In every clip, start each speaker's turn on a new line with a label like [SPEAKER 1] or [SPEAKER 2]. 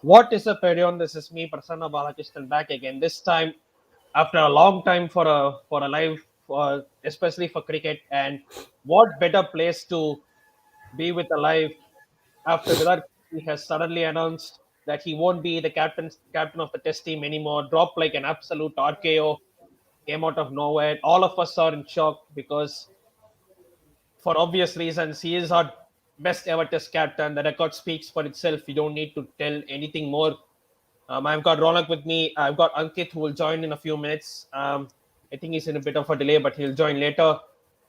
[SPEAKER 1] What is up, everyone? This is me, Prasanna Balakrishnan, back again. This time, after a long time for a live, especially for cricket. And what better place to be with a live after Virat Kohli has suddenly announced that he won't be the captain of the Test team anymore. Dropped like an absolute RKO, came out of nowhere. All of us are in shock because, for obvious reasons, he is our best ever Test captain. The record speaks for itself. You don't need to tell anything more. I've got Ronak with me. I've got Ankit who will join in a few minutes. I think he's in a bit of a delay, but he'll join later.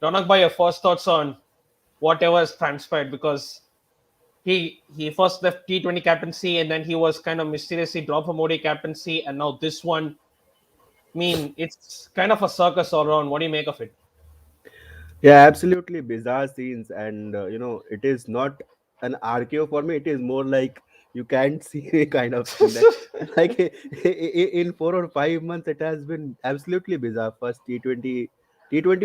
[SPEAKER 1] Ronak, by your first thoughts on whatever has transpired, because he first left T20 captaincy and then he was kind of mysteriously dropped from ODI captaincy, and now this one. I mean, it's kind of a circus all around. What do you make of it?
[SPEAKER 2] Yeah, absolutely bizarre scenes, and it is not an RKO for me. It is more like you can't see a kind of thing that, like, in 4 or 5 months, it has been absolutely bizarre. First T20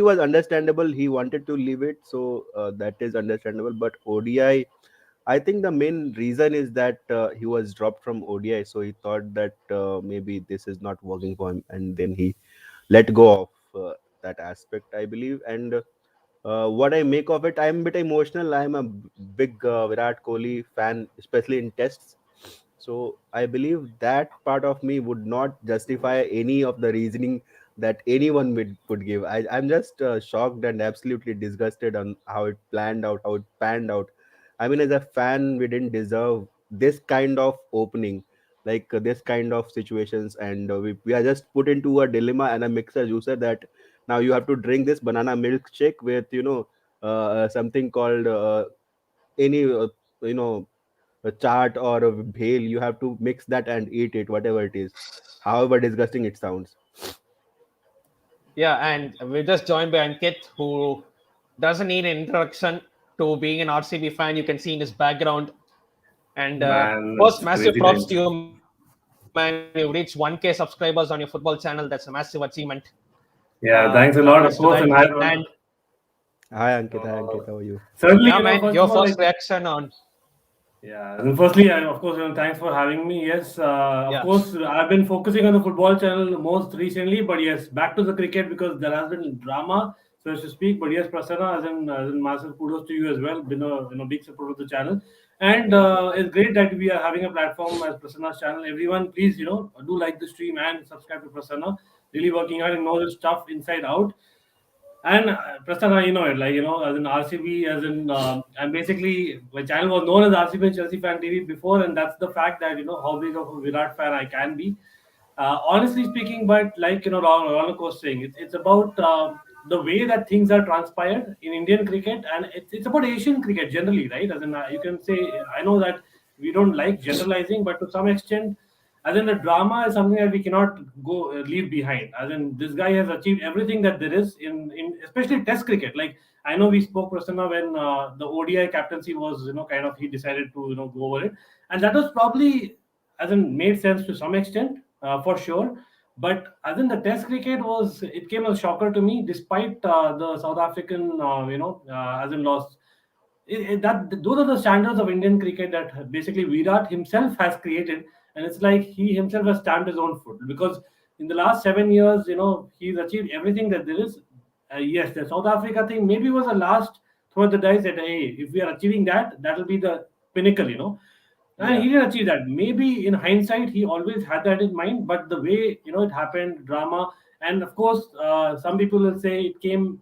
[SPEAKER 2] was understandable. He wanted to leave it, so that is understandable. But ODI, I think the main reason is that he was dropped from ODI, so he thought that maybe this is not working for him, and then he let go of that aspect, I believe. And what I make of it, I'm a bit emotional. I'm a big Virat Kohli fan, especially in tests. So I believe that part of me would not justify any of the reasoning that anyone would give. I'm just shocked and absolutely disgusted on how it planned out, how it panned out. I mean, as a fan, we didn't deserve this kind of opening, like this kind of situations, and we are just put into a dilemma and a mixer juicer that now you have to drink this banana milkshake with something called any you know a chart or a bhel. You have to mix that and eat it, whatever it is, however disgusting it sounds.
[SPEAKER 1] Yeah, and we're just joined by Ankit, who doesn't need an introduction to being an RCB fan. You can see in his background. And
[SPEAKER 3] Man,
[SPEAKER 1] first,
[SPEAKER 3] it's
[SPEAKER 1] massive
[SPEAKER 3] crazy
[SPEAKER 1] props to
[SPEAKER 3] times.
[SPEAKER 1] you, man. You reached 1K subscribers on your football channel. That's a massive achievement.
[SPEAKER 3] Yeah, thanks a
[SPEAKER 1] Congrats
[SPEAKER 3] lot,
[SPEAKER 1] to
[SPEAKER 3] of
[SPEAKER 1] that.
[SPEAKER 3] course, and hi,
[SPEAKER 1] And
[SPEAKER 3] Ron.
[SPEAKER 2] Hi Ankit, how are you?
[SPEAKER 3] Certainly,
[SPEAKER 1] yeah, man,
[SPEAKER 3] first
[SPEAKER 1] your
[SPEAKER 3] of all,
[SPEAKER 1] first reaction on.
[SPEAKER 3] yeah, and firstly, of course, thanks for having me. Yes, of
[SPEAKER 1] Yeah.
[SPEAKER 3] course, I've been focusing on the football channel most recently, but yes, back to the cricket because there has been drama, so to speak. But yes, Prasanna, as in massive kudos to you as well. Been a big support of the channel, and
[SPEAKER 1] Thank you.
[SPEAKER 3] it's great that we are having a platform as Prasanna's channel. Everyone, please, do like the stream and subscribe to Prasanna. Really working hard and knows his stuff inside out. And Prasanna, you know it, like, as in RCB, and basically, my channel was known as RCB and Chelsea Fan TV before, and that's the fact that, how big of a Virat fan I can be. Honestly speaking, but like, Ronak was saying, it's about the way that things are transpired in Indian cricket, and it's about Asian cricket generally, right? As in, you can say, I know that we don't like generalizing, but to some extent, as in the drama is something that we cannot go leave behind. As in, this guy has achieved everything that there is in especially Test cricket. Like, I know we spoke, Prasanna, when the ODI captaincy was, kind of, he decided to, go over it, and that was probably, as in, made sense to some extent, for sure. But as in, the Test cricket was, it came as a shocker to me, despite the South African, as in, loss. That those are the standards of Indian cricket that basically Virat himself has created, and it's like he himself has stamped his own foot because in the last 7 years, he's achieved everything that there is. Yes, the South Africa thing maybe was the last throw of the dice that, hey, if we are achieving that, that'll be the pinnacle. And
[SPEAKER 1] Yeah.
[SPEAKER 3] he didn't achieve that. Maybe in hindsight, he always had that in mind, but the way it happened, drama, and of course, some people will say it came,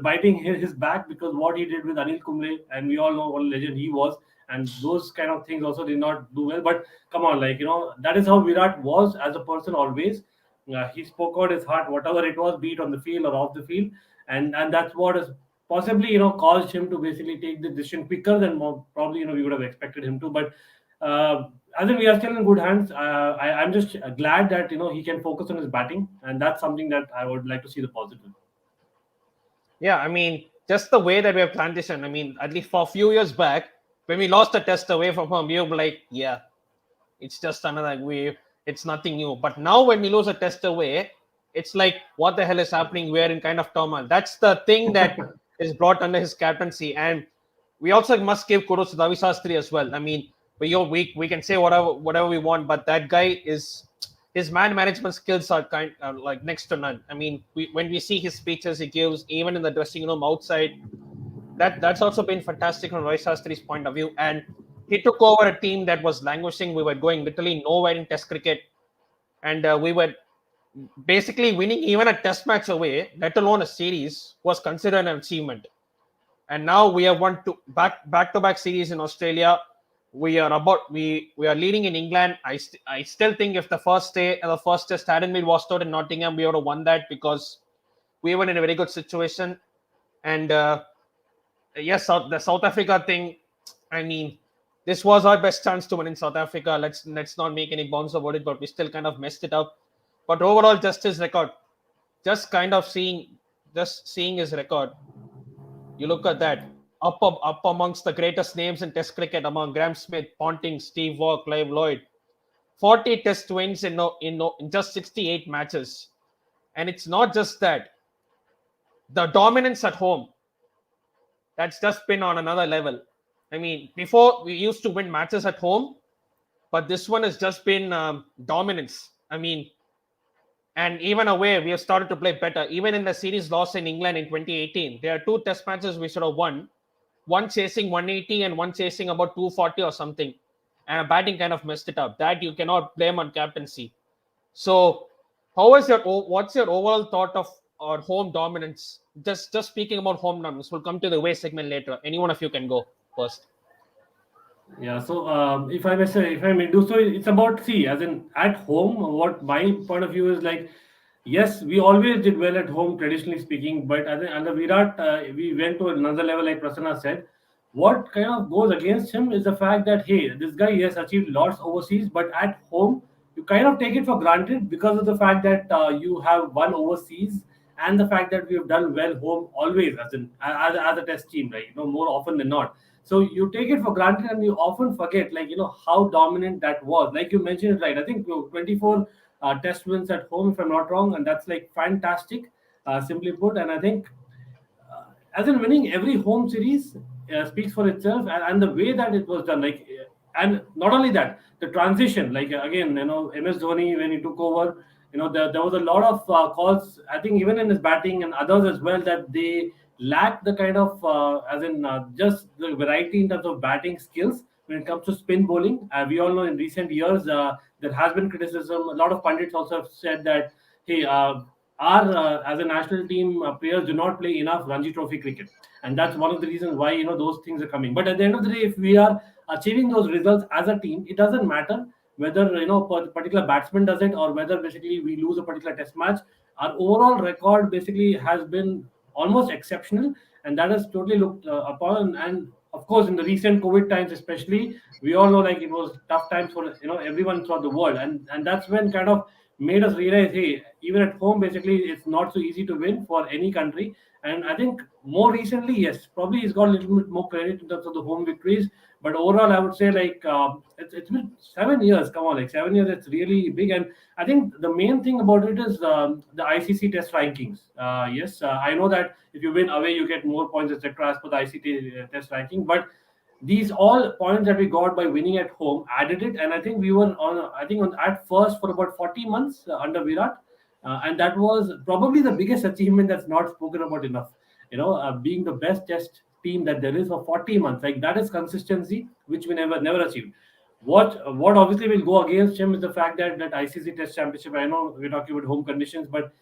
[SPEAKER 3] biting his back because what he did with Anil Kumble, and we all know what a legend he was, and those kind of things also did not do well. But come on, like that is how Virat was as a person always. He spoke out his heart, whatever it was, be it on the field or off the field, and that's what has possibly caused him to basically take the decision quicker than more, probably we would have expected him to. But I think we are still in good hands. I'm just glad that he can focus on his batting, and that's something that I would like to see the positive.
[SPEAKER 1] Yeah, I mean, just the way that we have transitioned. I mean, at least for a few years back, when we lost the test away from home, we were like, yeah, it's just another wave. It's nothing new. But now when we lose a test away, it's like, what the hell is happening? We're in kind of turmoil. That's the thing that is brought under his captaincy. And we also must give kudos to Ravi Shastri as well. I mean, we can say whatever we want, but that guy is, his man management skills are like next to none. I mean, when we see his speeches he gives, even in the dressing room outside, that's also been fantastic from Roy Shastri's point of view. And he took over a team that was languishing. We were going literally nowhere in Test cricket, and we were basically winning even a Test match away, let alone a series, was considered an achievement. And now we have won back to back series in Australia. We are leading in England. I still think if the first test hadn't been washed out in Nottingham, we would have won that, because we were in a very good situation. And yes, the South Africa thing. I mean, this was our best chance to win in South Africa. Let's not make any bounds about it, but we still kind of messed it up. But overall, just his record, just kind of seeing his record. You look at that, up amongst the greatest names in Test cricket, among Graham Smith, Ponting, Steve Waugh, Clive Lloyd. 40 Test wins in just 68 matches, and it's not just that. The dominance at home, that's just been on another level. I mean, before we used to win matches at home, but this one has just been dominance. I mean, and even away, we have started to play better. Even in the series loss in England in 2018, there are two Test matches we should have won. One chasing 180 and one chasing about 240 or something. And a batting kind of messed it up. That you cannot blame on captaincy. So, what's your overall thought of our home dominance? Just speaking about home dominance, we'll come to the away segment later. Any one of you can go first.
[SPEAKER 3] Yeah, so if I may say, if I may do so, it's about, see, as in at home, what my point of view is like, yes, we always did well at home, traditionally speaking, but as in, under Virat, we went to another level, like Prasanna said. What kind of goes against him is the fact that, hey, this guy has achieved lots overseas, but at home, you kind of take it for granted because of the fact that you have won overseas and the fact that we have done well home always, as in as a test team, right? More often than not. So you take it for granted and you often forget, like, how dominant that was. Like you mentioned it right. I think 24 test wins at home, if I'm not wrong, and that's like fantastic, simply put. And I think as in winning every home series speaks for itself, and the way that it was done, like, and not only that, the transition, like, again, MS Dhoni, when he took over, there was a lot of calls, I think, even in his batting and others as well, that they lack the kind of as in just the variety in terms of batting skills when it comes to spin bowling. We all know in recent years there has been criticism. A lot of pundits also have said that, hey, our as a national team, players do not play enough Ranji Trophy cricket, and that's one of the reasons why those things are coming. But at the end of the day, if we are achieving those results as a team, it doesn't matter whether particular batsman does it or whether basically we lose a particular test match. Our overall record basically has been almost exceptional, and that is totally looked upon. And of course, in the recent COVID times, especially, we all know, like, it was tough times for everyone throughout the world, and that's when kind of made us realize, hey, even at home, basically, it's not so easy to win for any country. And I think more recently, yes, probably he's got a little bit more credit in terms of the home victories. But overall, I would say, like, it's been 7 years. Come on, like 7 years, it's really big. And I think the main thing about it is the ICC Test rankings. Yes, I know that if you win away, you get more points, etc., as per the ICT Test ranking. But these all points that we got by winning at home added it, and I think we were on. I think at first for about 40 months under Virat, and that was probably the biggest achievement that's not spoken about enough. Being the best Test team that there is for 40 months, like, that is consistency, which we never achieved. What obviously will go against him is the fact that ICC Test Championship. I know we're talking about home conditions, but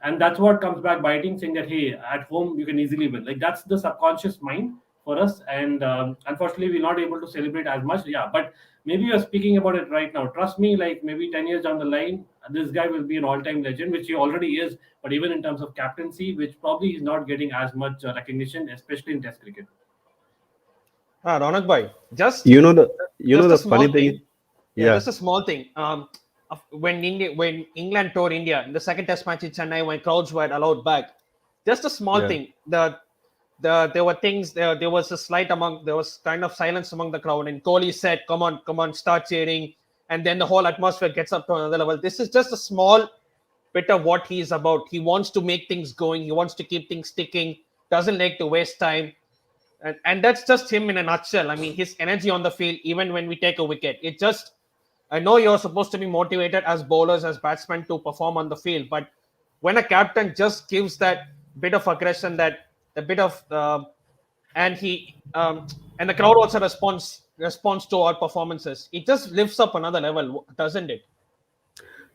[SPEAKER 3] and that's what comes back biting, saying that, hey, at home you can easily win. Like, that's the subconscious mind for us, and unfortunately we're not able to celebrate as much. Yeah, but maybe you're speaking about it right now. Trust me, like, maybe 10 years down the line, this guy will be an all-time legend, which he already is. But even in terms of captaincy, which probably is not getting as much recognition, especially in Test cricket.
[SPEAKER 1] Ronak bhai,
[SPEAKER 2] You know the you know
[SPEAKER 1] just a
[SPEAKER 2] the funny
[SPEAKER 1] small
[SPEAKER 2] thing
[SPEAKER 1] thing.
[SPEAKER 2] is,
[SPEAKER 1] Yeah,
[SPEAKER 2] yeah,
[SPEAKER 1] just a small thing. When England toured India in the second Test match in Chennai, when crowds were allowed back, just a small
[SPEAKER 2] yeah.
[SPEAKER 1] thing. There were things there was a slight among there was kind of silence among the crowd, and Kohli said, come on, start cheering," and then the whole atmosphere gets up to another level. This is just a small bit of what he's about. He wants to make things going. He wants to keep things ticking. Doesn't like to waste time. And that's just him in a nutshell. I mean, his energy on the field, even when we take a wicket, it just. I know you're supposed to be motivated as bowlers, as batsmen to perform on the field, but when a captain just gives that bit of aggression, that a bit of, and he and the crowd also responds to our performances, it just lifts up another level, doesn't it?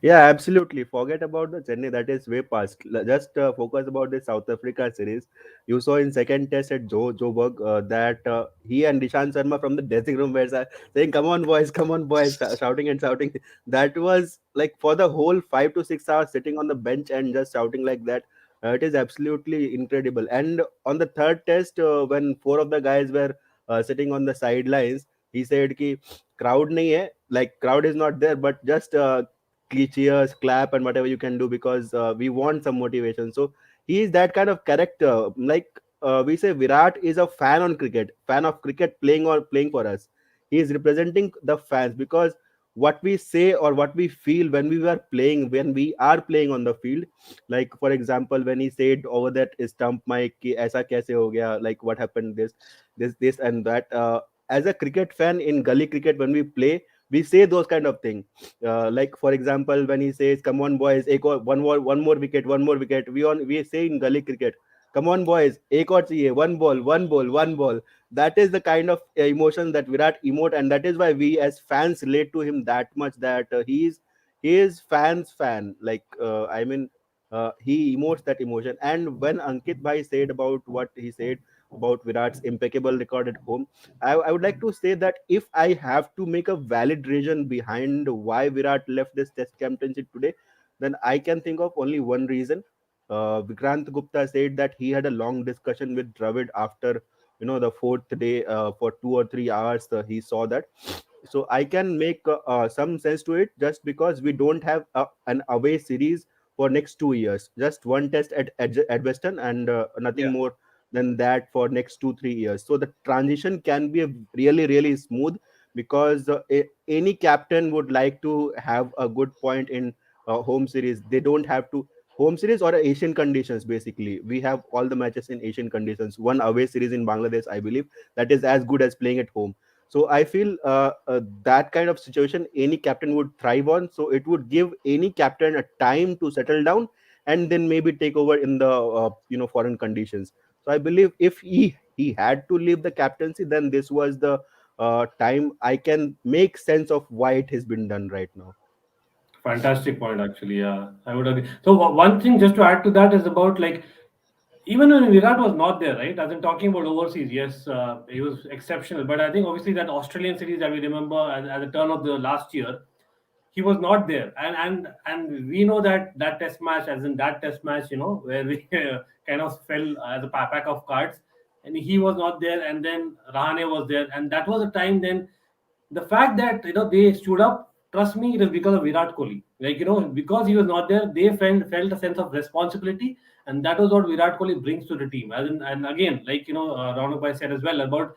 [SPEAKER 2] Yeah, absolutely. Forget about the Chennai. That is way past. Just focus about the South Africa series. You saw in second test at Joburg that he and Dishant Sharma from the dressing room were saying, come on, boys," shouting and shouting. That was like for the whole 5 to 6 hours sitting on the bench and just shouting like that. It is absolutely incredible. And on the third test, when four of the guys were sitting on the sidelines, he said, "Ki crowd nahi hai, like crowd is not there, but just cheers, clap, and whatever you can do because we want some motivation." So he is that kind of character. Like we say, Virat is a fan on cricket, fan of cricket playing or playing for us. He is representing the fans because what we say or what we feel when we are playing on the field. Like for example, when he said over that stump mic, ki, "Aisa kaise ho gaya?" Like what happened? This, and that. As a cricket fan in gully cricket, when we play, we say those kind of things like for example when he says, "Come on boys, one more wicket," we say in gully cricket, "Come on boys, ek aur chahiye, one ball." That is the kind of emotion that Virat emote, and that is why we as fans relate to him that much, that he is fans fan, like he emotes that emotion. And when Ankit bhai said about what he said about Virat's impeccable record at home, I would like to say that if I have to make a valid reason behind why Virat left this test captaincy today, then I can think of only one reason. Vikrant Gupta said that he had a long discussion with Dravid after the fourth day for 2 or 3 hours. He saw that, so I can make some sense to it, just because we don't have an away series for next 2 years, just one test at Western, and nothing
[SPEAKER 1] Yeah.
[SPEAKER 2] more than that for next 2 3 years. So the transition can be a really smooth, because any captain would like to have a good point in home series. They don't have to home series or Asian conditions. Basically, we have all the matches in Asian conditions. One away series in Bangladesh, I believe, that is as good as playing at home. So I feel that kind of situation any captain would thrive on. So it would give any captain a time to settle down and then maybe take over in the foreign conditions. So I believe if he had to leave the captaincy, then this was the time I can make sense of why it has been done right now.
[SPEAKER 3] Fantastic point, actually. Yeah, I would agree. So one thing just to add to that is about, like, even when Virat was not there, right? As in talking about overseas, yes, he was exceptional. But I think obviously that Australian series that we remember at the turn of the last year, he was not there, and we know that that test match, as in that test match, where we kind of fell as a pack of cards, and he was not there, and then Rahane was there, and that was a time then. The fact that they stood up, trust me, it is because of Virat Kohli. Like, because he was not there, they felt a sense of responsibility, and that was what Virat Kohli brings to the team. And again, like Ronak Bhai said as well about,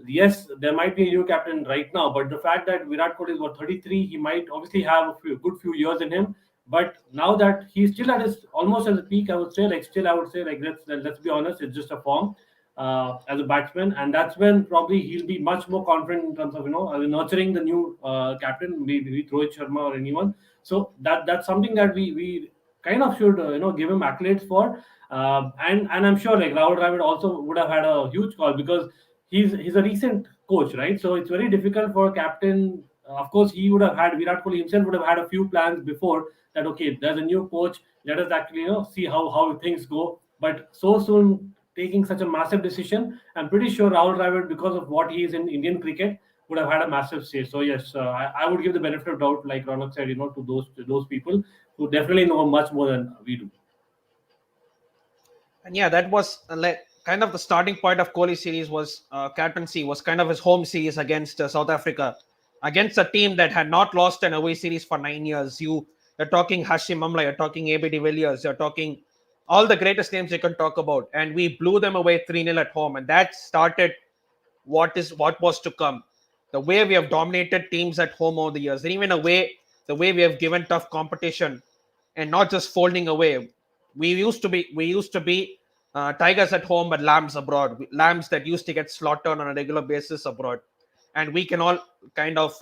[SPEAKER 3] yes, there might be a new captain right now, but the fact that Virat Kohli is about 33, he might obviously have a good few years in him. But now that he's still at his almost at the peak, I would say, like, still I would say, like, let's be honest, it's just a form as a batsman, and that's when probably he'll be much more confident in terms of nurturing the new captain, maybe Rohit Sharma or anyone. So that's something that we kind of should give him accolades for, and I'm sure like Rahul Dravid also would have had a huge call, because he's a recent coach, right? So it's very difficult for a captain. Of course, he would have had Virat Kohli himself would have had a few plans before that. Okay, there's a new coach. Let us actually see how things go. But so soon, taking such a massive decision, I'm pretty sure Rahul Dravid, because of what he is in Indian cricket, would have had a massive say. So yes, I would give the benefit of doubt, like Ronak said, to those people who definitely know much more than we do.
[SPEAKER 1] And yeah, that was like kind of the starting point of Kohli series was captaincy was kind of his home series against South Africa, against a team that had not lost an away series for 9 years. You're talking Hashim Amla, you're talking AB de Villiers, you're talking all the greatest names you can talk about, and we blew them away 3-0 at home, and that started what was to come. The way we have dominated teams at home over the years, and even the way we have given tough competition, and not just folding away. We used to be Tigers at home, but lambs abroad. Lambs that used to get slaughtered on a regular basis abroad, and we can all kind of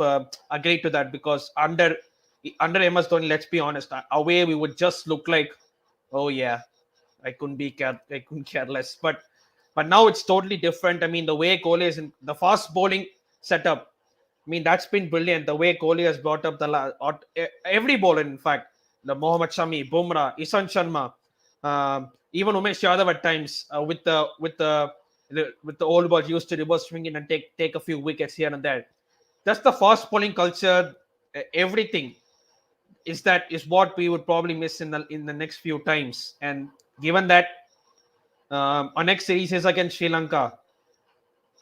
[SPEAKER 1] agree to that because under MS Dhoni, let's be honest, away we would just look like, oh yeah, I couldn't care less. But now it's totally different. I mean, the way Kohli is in the fast bowling setup. I mean, that's been brilliant. The way Kohli has brought up every bowler, in fact, the Mohammad Shami, Bumrah, Isan Sharma, even Umesh Yadav at times with the old ball used to reverse swing in and take a few wickets here and there. Just the fast bowling culture, everything is what we would probably miss in the next few times. And given that our next series is against Sri Lanka,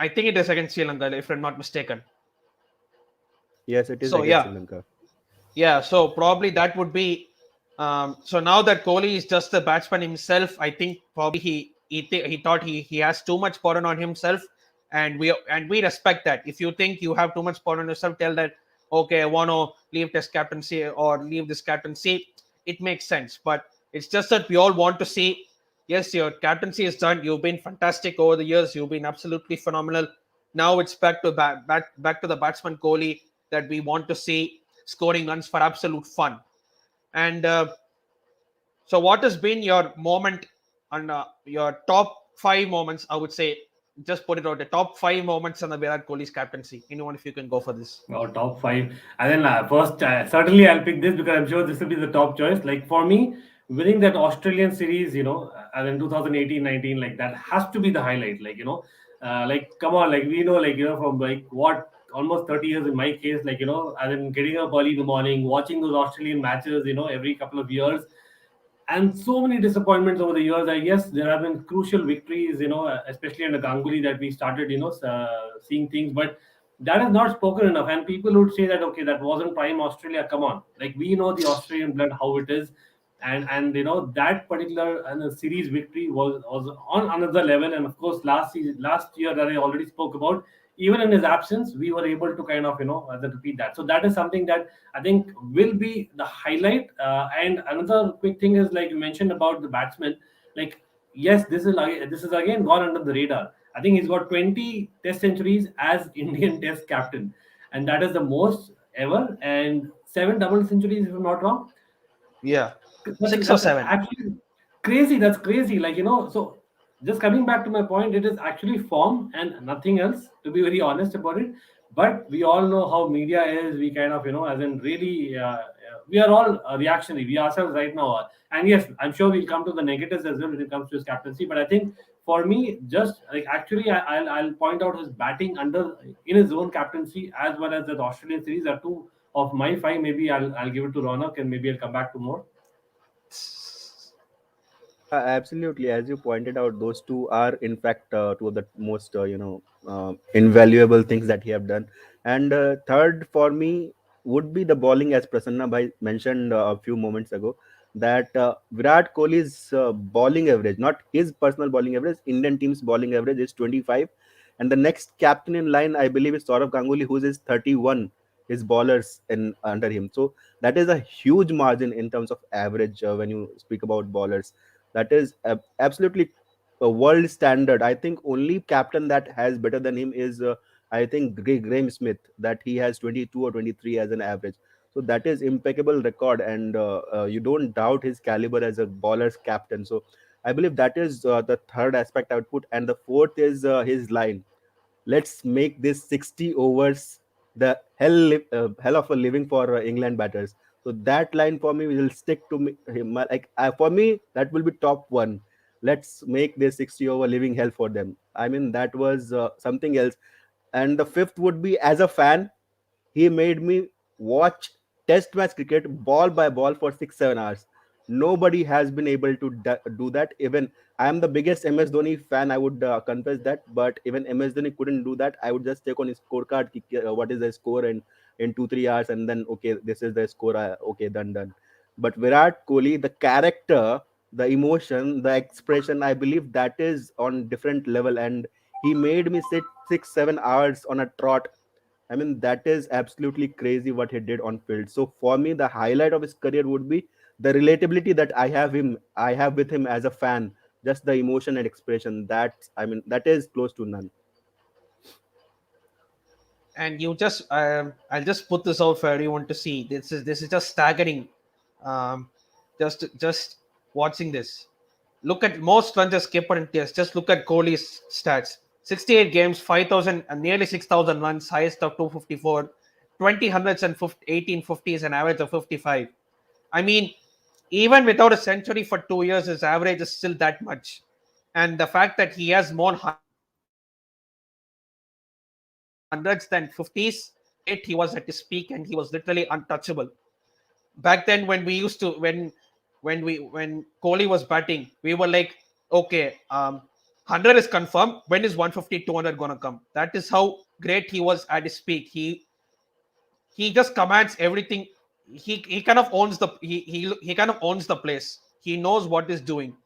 [SPEAKER 1] I think it is against Sri Lanka if I'm not mistaken.
[SPEAKER 2] Yes, it is
[SPEAKER 1] So
[SPEAKER 2] against
[SPEAKER 1] yeah,
[SPEAKER 2] Sri Lanka.
[SPEAKER 1] yeah, so probably that would be. So now that Kohli is just the batsman himself, I think probably he thought he has too much burden on himself, and we respect that. If you think you have too much burden on yourself, tell that okay, I want to leave this captaincy or leave this captaincy. It makes sense, but it's just that we all want to see. Yes, your captaincy is done. You've been fantastic over the years. You've been absolutely phenomenal. Now it's back to the batsman Kohli that we want to see scoring runs for absolute fun. And so, what has been your moment and your top five moments? I would say, just put it out the top five moments on the Virat Kohli's captaincy. Anyone, if you can go for this.
[SPEAKER 3] Our top five. And then first, certainly I'll pick this because I'm sure this will be the top choice. Like for me, winning that Australian series, and in 2018-19, like that has to be the highlight. Like come on, like we know, like from like what almost 30 years in my case, like and then getting up early in the morning, watching those Australian matches, every couple of years, and so many disappointments over the years. I guess there have been crucial victories, especially under Ganguly that we started, seeing things, but that is not spoken enough. And people would say that okay, that wasn't prime Australia. Come on, like we know the Australian blood how it is, and that particular series victory was on another level. And of course, last year that I already spoke about, even in his absence, we were able to kind of repeat that. So that is something that I think will be the highlight. And another quick thing is like you mentioned about the batsman. Like yes, this is again gone under the radar. I think he's got 20 Test centuries as Indian Test captain, and that is the most ever. And seven double centuries, if I'm not wrong.
[SPEAKER 1] Yeah,
[SPEAKER 3] That's,
[SPEAKER 1] 6 or 7.
[SPEAKER 3] actually crazy. That's crazy. Like, so just coming back to my point, it is actually form and nothing else, to be very honest about it. But we all know how media is. We kind of, as in really, we are all reactionary. We ourselves right now are. And yes, I'm sure we'll come to the negatives as well when it comes to his captaincy. But I think for me, just like actually, I'll point out his batting under in his own captaincy as well as the Australian series are two of my five. Maybe I'll give it to Ronak and maybe I'll come back to more.
[SPEAKER 2] Yeah, absolutely. As you pointed out, those two are, in fact, two of the most, invaluable things that he have done. And third for me would be the bowling, as Prasanna Bhai mentioned a few moments ago, that Virat Kohli's bowling average, not his personal bowling average, Indian team's bowling average is 25. And the next captain in line, I believe, is Saurav Ganguly, whose is 31, his bowlers in under him. So that is a huge margin in terms of average when you speak about bowlers. That is absolutely a world standard. I think only captain that has better than him is I think Graham Smith, that he has 22 or 23 as an average. So that is impeccable record, and you don't doubt his caliber as a bowler's captain. So I believe that is the third aspect I would put, and the fourth is his line. Let's make this 60 overs the hell of a living for England batters. So that line for me will stick to me. Like for me, that will be top one. Let's make this 60 over living hell for them. I mean, that was something else. And the fifth would be, as a fan, he made me watch test match cricket ball by ball for 6 7 hours. Nobody has been able to do that. Even I am the biggest MS Dhoni fan, I would confess that. But even MS Dhoni couldn't do that. I would just take on his scorecard, what is the score, and in 2 3 hours, and then okay, this is the score. Okay, done. But Virat Kohli, the character, the emotion, the expression, I believe that is on different level, and he made me sit 6 7 hours on a trot. I mean, that is absolutely crazy what he did on field. So for me, the highlight of his career would be the relatability that I have with him as a fan. just the emotion and expression. That's, I mean, that is close to none.
[SPEAKER 1] And you just I'll just put this out for everyone to see. This is just staggering. um just watching this, look at most runs skipped in test. Just look at Kohli's stats: 68 games, 5,000 and nearly 6,000 runs, highest of 254, 20 hundreds and 18 50s, an average of 55. I mean, even without a century for 2 years, his average is still that much. And the fact that he has more hundreds than 50s, shows how great he was at his peak, and he was literally untouchable. Back then, when we used to when Kohli was batting, we were like, okay, 100 is confirmed. When is 150, 200 gonna come? That is how great he was at his peak. He just commands everything. He kind of owns he kind of owns the place. He knows what he's doing.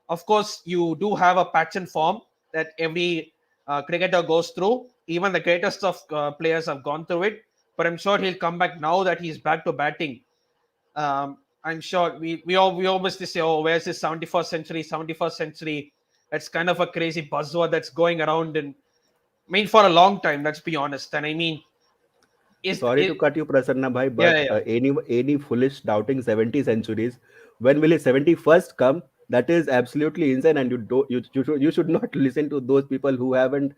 [SPEAKER 1] Of course, you do have a patch and form that every cricketer goes through. Even the greatest of players have gone through it. But I'm sure he'll come back now that he's back to batting. I'm sure we always say, "Oh, where's his 71st century? 71st century." That's kind of a crazy buzzword that's going around, and I mean for a long time. Let's be honest. And I mean, is
[SPEAKER 2] Sorry to
[SPEAKER 1] it?
[SPEAKER 2] cut you, Prasanna bhai,
[SPEAKER 1] Yeah,
[SPEAKER 2] but
[SPEAKER 1] yeah, yeah.
[SPEAKER 2] any foolish doubting 70 centuries, when will his 71st come? That is absolutely insane, and you should not listen to those people who haven't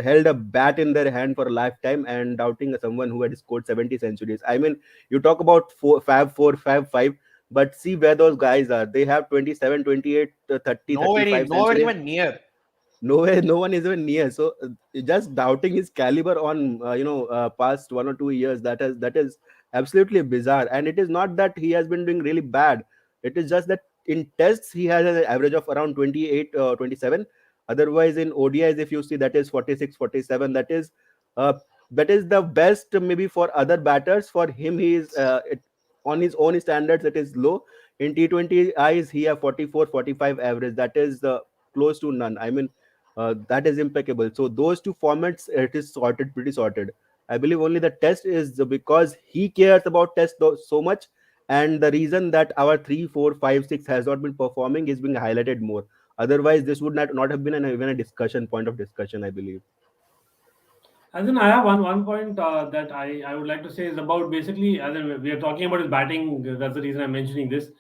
[SPEAKER 2] held a bat in their hand for a lifetime and doubting someone who had scored 70 centuries. I mean, you talk about four, five, five, but see where those guys are. They have 27, 28, 30,
[SPEAKER 1] Nowhere,
[SPEAKER 2] 35
[SPEAKER 1] nowhere
[SPEAKER 2] centuries.
[SPEAKER 1] even near.
[SPEAKER 2] Nowhere, no one is even near. So just doubting his caliber on past 1 or 2 years, that is absolutely bizarre. And it is not that he has been doing really bad. It is just that in tests he has an average of around 28, 27. Otherwise in ODIs, if you see, that is 46, 47. Uh, that is the best maybe for other batters. For him, he is on his own standards, it is low. In T20 eyes, he have 44, 45 average. That is close to none. I mean, that is impeccable. So those two formats, it is sorted, pretty sorted. I believe only the test is because he cares about test so much, and the reason that our 3, 4, 5, 6 has not been performing is being highlighted more. Otherwise, this would not have been even a discussion point of discussion, I believe.
[SPEAKER 3] And then I have one point that I would like to say is about basically, as in we are talking about his batting. That's the reason I'm mentioning this.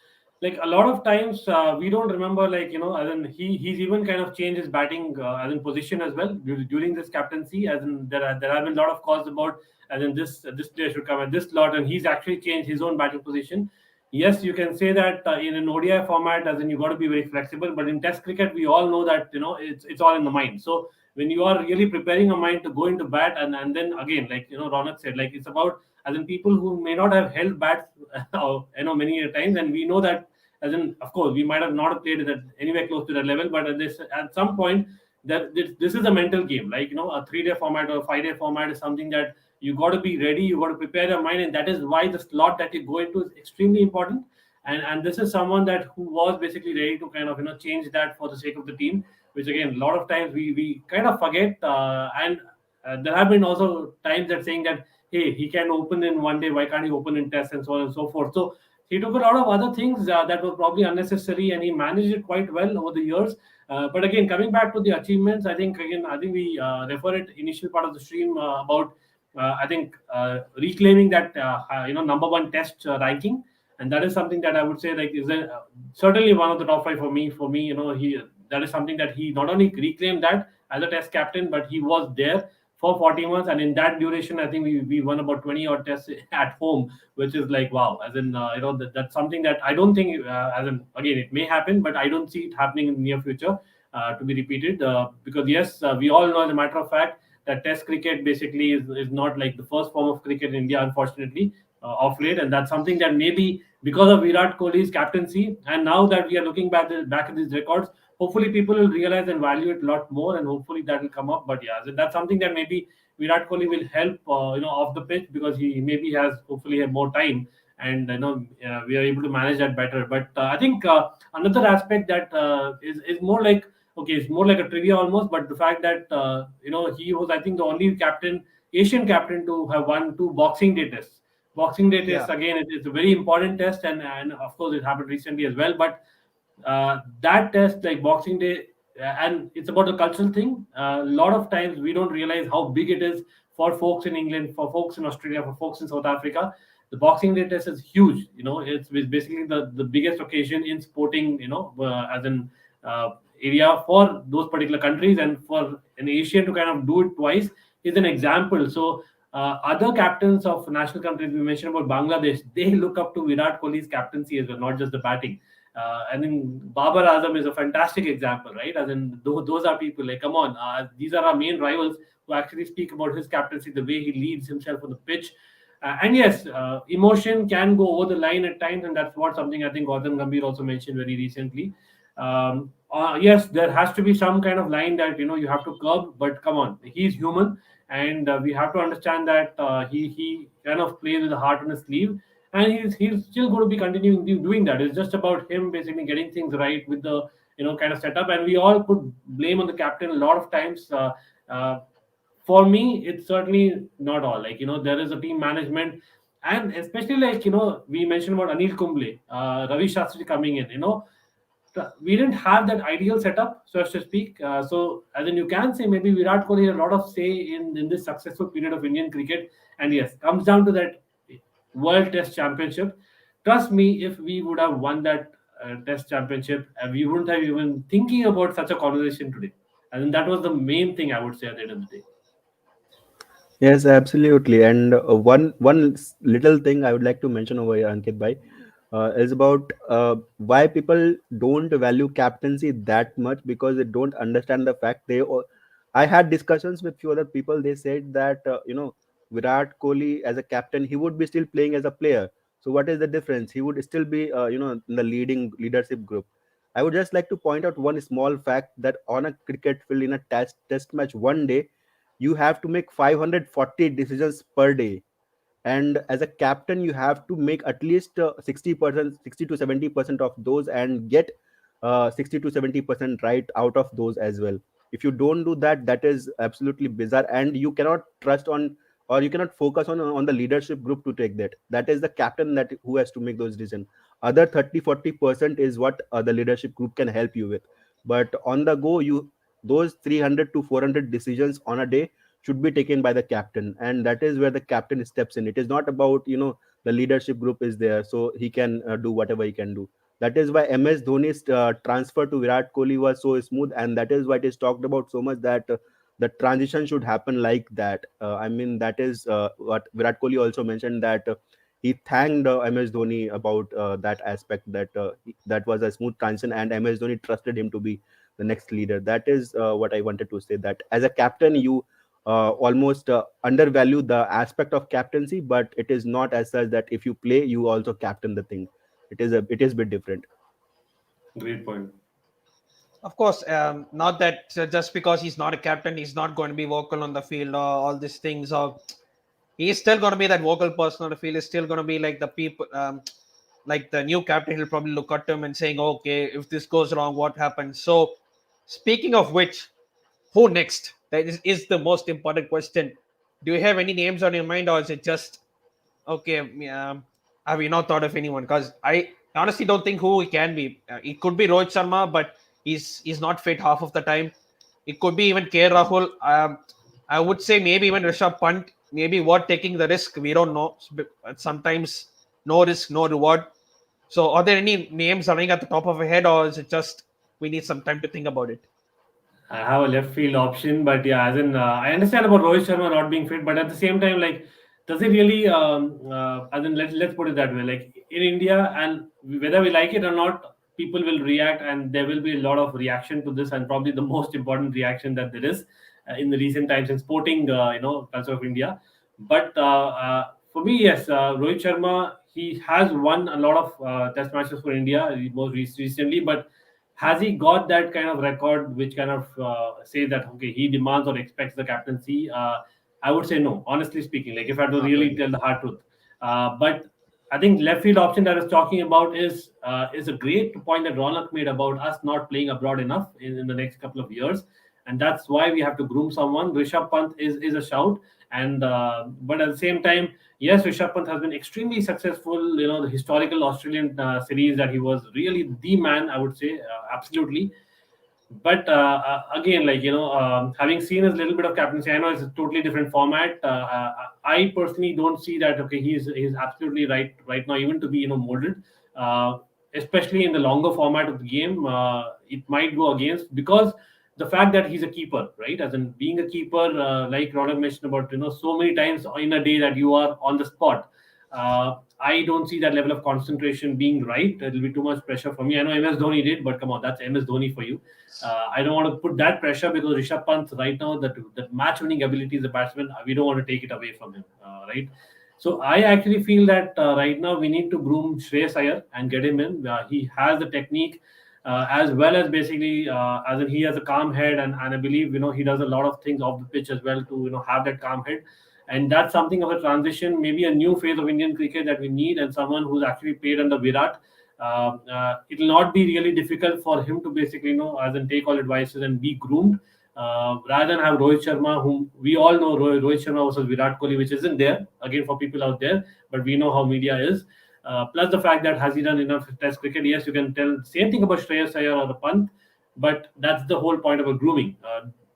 [SPEAKER 3] Like a lot of times, we don't remember, like as in he's even kind of changed his batting as in position as well during this captaincy. As in there have been a lot of calls about as in this player should come at this slot, and he's actually changed his own batting position. Yes, you can say that in an ODI format, as in you got to be very flexible. But in Test cricket, we all know that it's all in the mind. So when you are really preparing a mind to go into bat, and then again, like Ronak said, like it's about as in people who may not have held bats many a times, and we know that as in of course we might have not played at anywhere close to that level, but at some point that this is a mental game. Like a 3-day format or a 5-day format is something that you got to be ready, you got to prepare your mind, and that is why the slot that you go into is extremely important. And this is someone that who was basically ready to kind of change that for the sake of the team, which again a lot of times we kind of forget. And there have been also times that saying that hey, he can open in one day, why can't he open in tests and so on and so forth. So he took a lot of other things that were probably unnecessary, and he managed it quite well over the years. But again, coming back to the achievements, I think we refer it initial part of the stream about I think reclaiming that number one test ranking, and that is something that I would say like is certainly one of the top five for me. For me, he that is something that he not only reclaimed that as a test captain, but he was there for 40 months, and in that duration, I think we won about 20 odd tests at home, which is like wow. As in, that's something that I don't think, as in again, it may happen, but I don't see it happening in the near future to be repeated. Because yes, we all know as a matter of fact that Test cricket basically is not like the first form of cricket in India, unfortunately, of late, and that's something that maybe because of Virat Kohli's captaincy, and now that we are looking back at these records, hopefully people will realize and value it a lot more, and hopefully that will come up. But yeah, so that's something that maybe Virat Kohli will help, off the pitch, because he maybe has hopefully have more time, and we are able to manage that better. But I think another aspect that is more like okay, it's more like a trivia almost, but the fact that he was I think the only Asian captain to have won two Boxing Day tests. Boxing Day
[SPEAKER 1] Yeah.
[SPEAKER 3] test again, it's a very important test, and of course it happened recently as well. But that test, like Boxing Day, and it's about a cultural thing. A lot of times we don't realize how big it is for folks in England, for folks in Australia, for folks in South Africa. The Boxing Day test is huge. It's basically the biggest occasion in sporting, as in area for those particular countries, and for an Asian to kind of do it twice is an example. So other captains of national countries, we mentioned about Bangladesh, they look up to Virat Kohli's captaincy as well, not just the batting. I think Babar Azam is a fantastic example, right? As in, those are people like, come on, these are our main rivals who actually speak about his captaincy, the way he leads himself on the pitch. And yes, emotion can go over the line at times, and that's what something I think Gautam Gambhir also mentioned very recently. Yes, there has to be some kind of line that you have to curb, but come on, he's human, and we have to understand that he kind of plays with the heart on his sleeve, and he's still going to be continuing doing that. It's just about him basically getting things right with the kind of setup, and we all put blame on the captain a lot of times. Uh, for me, it's certainly not all. Like there is a team management, and especially like we mentioned about Anil Kumble, Ravi Shastri coming in. We didn't have that ideal setup, so as to speak. So, as in, you can say maybe Virat Kohli had a lot of say in this successful period of Indian cricket. And yes, comes down to that World Test Championship. Trust me, if we would have won that Test Championship, we wouldn't have even thinking about such a conversation today. And that was the main thing I would say at the end of the day.
[SPEAKER 2] Yes, absolutely. And one little thing I would like to mention over here, Ankit bhai, is about why people don't value captaincy that much, because they don't understand the fact I had discussions with few other people. They said that Virat Kohli as a captain, he would be still playing as a player. So what is the difference? He would still be in the leading leadership group. I would just like to point out one small fact that on a cricket field in a test match one day, you have to make 540 decisions per day, and as a captain you have to make at least 60%, 60 to 70% of those, and get 60 to 70% right out of those as well. If you don't do that, that is absolutely bizarre, and you cannot trust on, or you cannot focus on the leadership group to take that is the captain that who has to make those decisions. Other 30-40% is what the leadership group can help you with, but on the go, you those 300 to 400 decisions on a day should be taken by the captain, and that is where the captain steps in. It is not about the leadership group is there so he can do whatever he can do. That is why MS Dhoni's transfer to Virat Kohli was so smooth, and that is why it is talked about so much, that the transition should happen like that. I mean, that is what Virat Kohli also mentioned, that he thanked MS Dhoni about that aspect, that that was a smooth transition, and MS Dhoni trusted him to be the next leader. That is what I wanted to say, that as a captain you almost undervalue the aspect of captaincy, but it is not as such that if you play you also captain the thing. It is a bit different.
[SPEAKER 3] Great point.
[SPEAKER 1] Of course, not that just because he's not a captain, he's not going to be vocal on the field or all these things. Or he's still going to be that vocal person on the field. He's still going to be like the people, like the new captain. He'll probably look at him and saying, "Okay, if this goes wrong, what happens?" So, speaking of which, who next? That is the most important question. Do you have any names on your mind, or is it just okay? Have you not thought of anyone? Because I honestly don't think who he can be. It could be Rohit Sharma, but he's not fit half of the time. It could be even K. Rahul. I would say maybe even Rishabh Pant. Maybe what taking the risk. We don't know. Sometimes no risk, no reward. So, are there any names running at the top of your head, or is it just we need some time to think about it?
[SPEAKER 3] I have a left field option, but yeah, as in, I understand about Rohit Sharma not being fit, but at the same time, like, does it really? As in, let's put it that way. Like in India, and whether we like it or not, people will react, and there will be a lot of reaction to this, and probably the most important reaction that there is in the recent times in sporting, culture of India. But for me, yes, Rohit Sharma, he has won a lot of test matches for India most recently, but has he got that kind of record which kind of say that okay, he demands or expects the captaincy? I would say no, honestly speaking, like if I had to
[SPEAKER 1] Not
[SPEAKER 3] really
[SPEAKER 1] really.
[SPEAKER 3] tell the hard truth. But I think left field option that I was talking about is a great point that Ronak made about us not playing abroad enough in the next couple of years. and that's why we have to groom someone. Rishabh Pant is a shout, and but at the same time, yes, Rishabh Pant has been extremely successful. The historical Australian series that he was really the man, I would say, absolutely. But again, having seen his little bit of captaincy, I know it's a totally different format. I personally don't see that. Okay, he's absolutely right now, even to be molded, uh, especially in the longer format of the game. It might go against, because the fact that he's a keeper, right? As in being a keeper, like Ronak mentioned about, so many times in a day that you are on the spot. I don't see that level of concentration being right. It'll be too much pressure for me. I know MS Dhoni did, but come on, that's MS Dhoni for you. I don't want to put that pressure, because Rishabh Pant right now, that match winning ability as a batsman, we don't want to take it away from him, right? So I actually feel that right now we need to groom Shreyas Iyer and get him in. He has the technique, as well as basically, as in he has a calm head, and I believe he does a lot of things off the pitch as well to have that calm head. And that's something of a transition, maybe a new phase of Indian cricket that we need, and someone who's actually played under Virat. It will not be really difficult for him to basically, as in take all advices and be groomed, rather than have Rohit Sharma, whom we all know, Rohit Sharma versus Virat Kohli, which isn't there again for people out there, but we know how media is. Plus the fact that has he done enough Test cricket? Yes, you can tell same thing about Shreyas Iyer or the Pant, but that's the whole point of a grooming.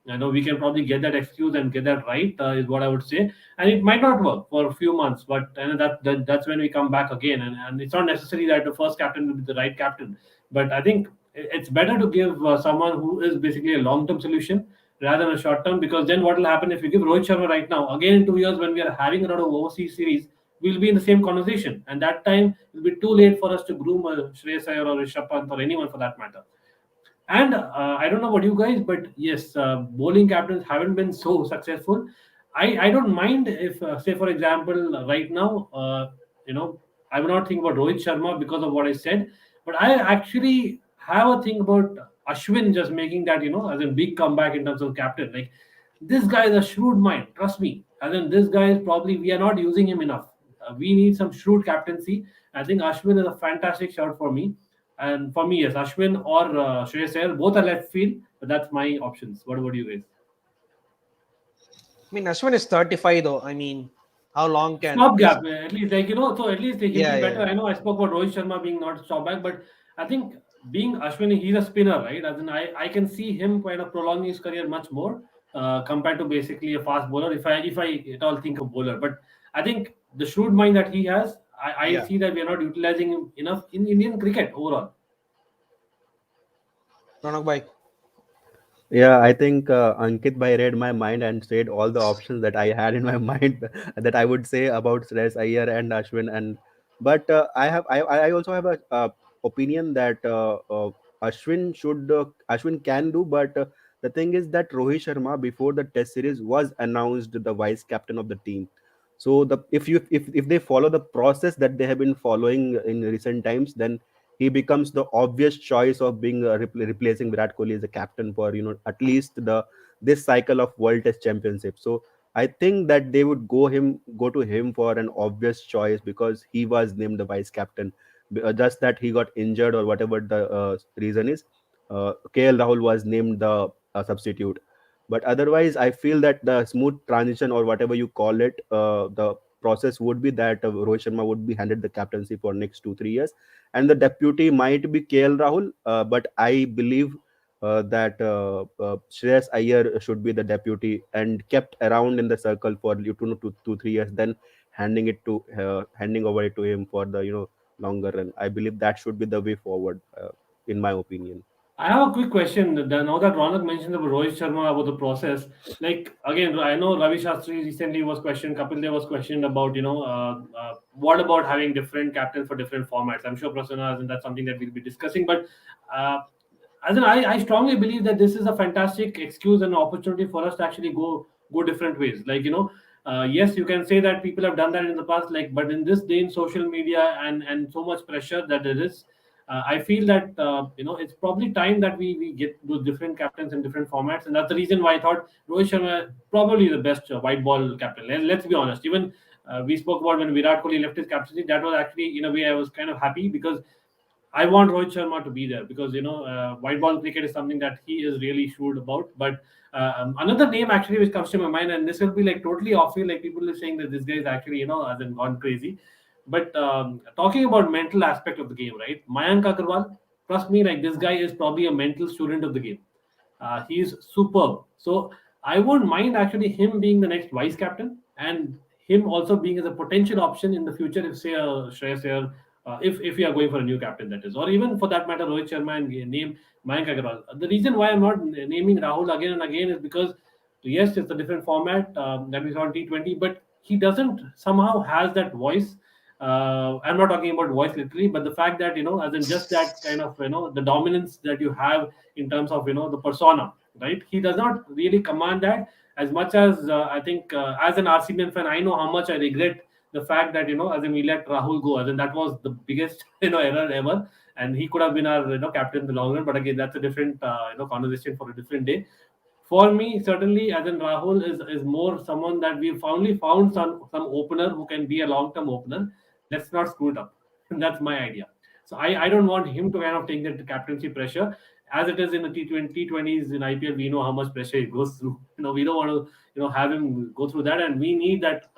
[SPEAKER 3] I know we can probably get that excuse and get that right, is what I would say, and it might not work for a few months, but that's when we come back again, and it's not necessary that the first captain will be the right captain, but I think it's better to give someone who is basically a long-term solution rather than a short-term, because then what will happen if you give Rohit Sharma right now, again in 2 years when we are having a lot of overseas series, we'll be in the same conversation, and that time it will be too late for us to groom Shreyas Iyer or Rishabh Pant or anyone for that matter. And I don't know about you guys, but yes, bowling captains haven't been so successful. I don't mind if, say, for example, right now, I will not think about Rohit Sharma because of what I said, but I actually have a thing about Ashwin just making that, as a big comeback in terms of captain. Like, this guy is a shrewd mind, trust me. As in, this guy is probably, we are not using him enough. We need some shrewd captaincy. I think Ashwin is a fantastic shout for me. And for me, yes, Ashwin or Shreyas Iyer, both are left field, but that's my options. What about you guys?
[SPEAKER 1] I mean, Ashwin is 35 though. I mean, how long can is
[SPEAKER 3] Stopgap, at least, so at least he'll
[SPEAKER 1] yeah,
[SPEAKER 3] be
[SPEAKER 1] yeah,
[SPEAKER 3] better.
[SPEAKER 1] yeah.
[SPEAKER 3] I know I spoke about Rohit Sharma being not stopback, but I think being Ashwin, he's a spinner, right? As in, I can see him kind of prolonging his career much more compared to basically a fast bowler. If I at all think of bowler, but I think the shrewd mind that he has, I
[SPEAKER 1] Yeah.
[SPEAKER 3] see that we are not utilizing him enough in Indian cricket overall.
[SPEAKER 1] Ronak bhai.
[SPEAKER 2] Yeah, I think Ankit Bhai read my mind and said all the options that I had in my mind that I would say about Shreyas Iyer and Ashwin. And but I also have a opinion that Ashwin can do, but the thing is that Rohit Sharma before the Test series was announced the vice captain of the team. So if they follow the process that they have been following in recent times, then he becomes the obvious choice of being replacing Virat Kohli as a captain for at least the this cycle of World Test Championship. So I think that they would go to him for an obvious choice because he was named the vice captain. Just that he got injured or whatever the reason is, KL Rahul was named the substitute. But otherwise, I feel that the smooth transition or whatever you call it, the process would be that Rohit Sharma would be handed the captaincy for next 2 3 years, and the deputy might be KL Rahul. But I believe that Shreyas Iyer should be the deputy and kept around in the circle for 2 3 years, then handing over it to him for the longer run. I believe that should be the way forward, in my opinion.
[SPEAKER 3] I have a quick question. Now that Ronak mentioned about Rohit Sharma about the process, like again, I know Ravi Shastri recently was questioned, Kapil Dev was questioned about, what about having different captains for different formats? I'm sure Prasanna, and that's something that we'll be discussing. But uh, as in, I strongly believe that this is a fantastic excuse and opportunity for us to actually go different ways. Like, yes, you can say that people have done that in the past, like, but in this day in social media and so much pressure that there is, I feel that it's probably time that we get those different captains in different formats, and that's the reason why I thought Rohit Sharma probably the best white ball captain. Let's be honest. Even we spoke about when Virat Kohli left his captaincy, that was actually in a way I was kind of happy because I want Rohit Sharma to be there because white ball cricket is something that he is really shrewd about. But another name actually which comes to my mind, and this will be like totally off field, like people are saying that this guy is actually has gone crazy. But talking about mental aspect of the game, right? Mayank Agarwal, trust me, like this guy is probably a mental student of the game. He's superb. So I won't mind actually him being the next vice captain and him also being as a potential option in the future if say Shreyas Iyer, if we are going for a new captain that is, or even for that matter Rohit Sharma and name Mayank Agarwal. The reason why I'm not naming Rahul again and again is because yes, it's a different format that we saw in T20, but he doesn't somehow has that voice. I'm not talking about voice literally, but the fact that as in just that kind of the dominance that you have in terms of the persona, right? He does not really command that as much as I think as an RCB fan, I know how much I regret the fact that as in we let Rahul go, as in that was the biggest error ever, and he could have been our captain in the long run. But again, that's a different conversation for a different day. For me, certainly, as in Rahul is more someone that we finally found some opener who can be a long term opener. Let's not screw it up. That's my idea. So I don't want him to kind of take the captaincy pressure as it is in the T20s in IPL. We know how much pressure it goes through. We don't want to have him go through that, and we need that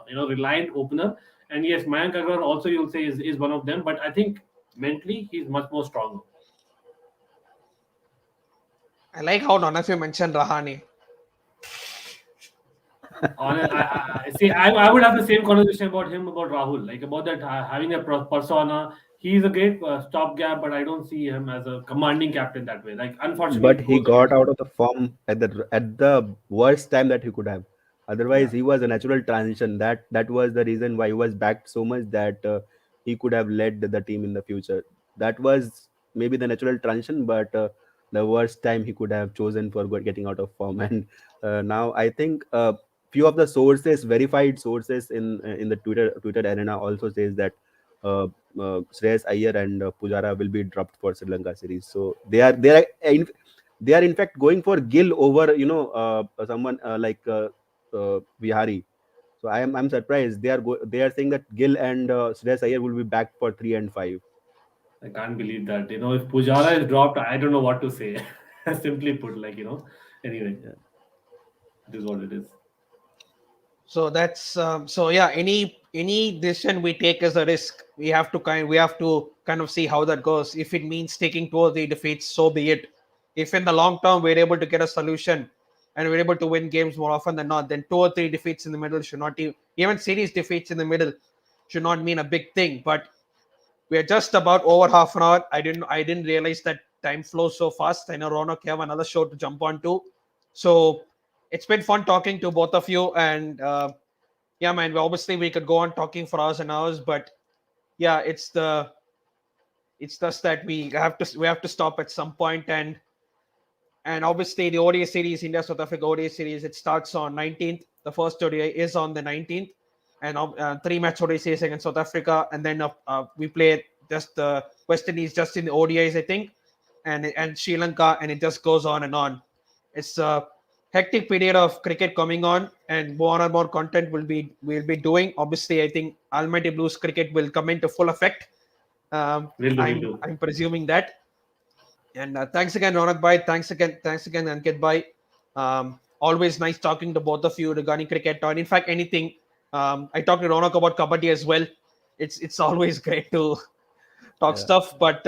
[SPEAKER 3] reliant opener. And yes, Mayank Agarwal also you'll say is one of them, but I think mentally he's much more stronger.
[SPEAKER 1] I like how none of you mentioned Rahane.
[SPEAKER 3] See, I would have the same conversation about him about Rahul, like about that having a persona. He's a great stopgap, but I don't see him as a commanding captain that way. Like, unfortunately,
[SPEAKER 2] But
[SPEAKER 3] it
[SPEAKER 2] he
[SPEAKER 3] goes against
[SPEAKER 2] got
[SPEAKER 3] him.
[SPEAKER 2] out of the form at the worst time that he could have. Otherwise,
[SPEAKER 3] Yeah,
[SPEAKER 2] he was a natural transition. That was the reason why he was backed so much that he could have led the team in the future. That was maybe the natural transition, but the worst time he could have chosen for getting out of form. And now I think few of the sources, verified sources in the Twitter arena, also says that uh, Shreyas Iyer and Pujara will be dropped for Sri Lanka series. So they are in fact going for Gill over someone like Vihari. So I'm surprised they are saying that Gill and Shreyas Iyer will be back for 3 and 5.
[SPEAKER 3] I can't believe that. If Pujara is dropped, I don't know what to say. Simply put, like Anyway,
[SPEAKER 2] Yeah.
[SPEAKER 3] it is what it is.
[SPEAKER 1] So that's so yeah. Any decision we take is a risk. We have to kind of see how that goes. If it means taking 2 or 3 defeats, so be it. If in the long term we're able to get a solution and we're able to win games more often than not, then 2 or 3 defeats in the middle should not even series defeats in the middle should not mean a big thing. But we're just about over half an hour. I didn't realize that time flows so fast. I know Ronak have another show to jump on to. So it's been fun talking to both of you. And yeah, man, obviously we could go on talking for hours and hours, but yeah, it's just that we have to stop at some point. And obviously the ODI series, India South Africa ODI series, it starts on 19th. The first ODI is on the 19th, and 3 match ODI series against South Africa, and then we play just the West Indies just in the ODIs, I think, and Sri Lanka, and it just goes on and on. It's a hectic period of cricket coming on, and more and more content will be doing. Obviously, I think Almighty Blues cricket will come into full effect.
[SPEAKER 3] Will do, will
[SPEAKER 1] I'm
[SPEAKER 3] do.
[SPEAKER 1] I'm presuming that. And thanks again, Ronak Bhai. Thanks again, Ankit Bhai. Always nice talking to both of you regarding cricket or in fact anything. I talked to Ronak about kabaddi as well. It's always great to talk
[SPEAKER 2] Yeah.
[SPEAKER 1] stuff. But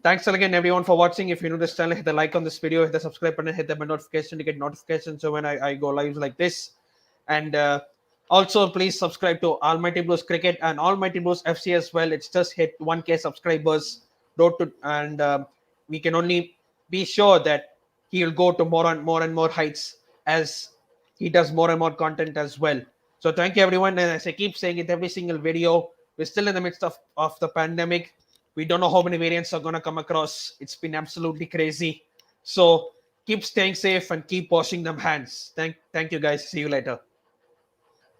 [SPEAKER 1] thanks again everyone for watching. If you're new to this channel, hit the like on this video, hit the subscribe button, hit the bell notification to get notifications so when I go live like this. And also please subscribe to Almighty Blues Cricket and Almighty Blues FC as well. It's just hit 1K subscribers. And we can only be sure that he'll go to more and more heights as he does more and more content as well. So thank you everyone. And as I keep saying it every single video, we're still in the midst of the pandemic. We don't know how many variants are going to come across. It's been absolutely crazy. So keep staying safe and keep washing them hands. Thank you guys. See you later.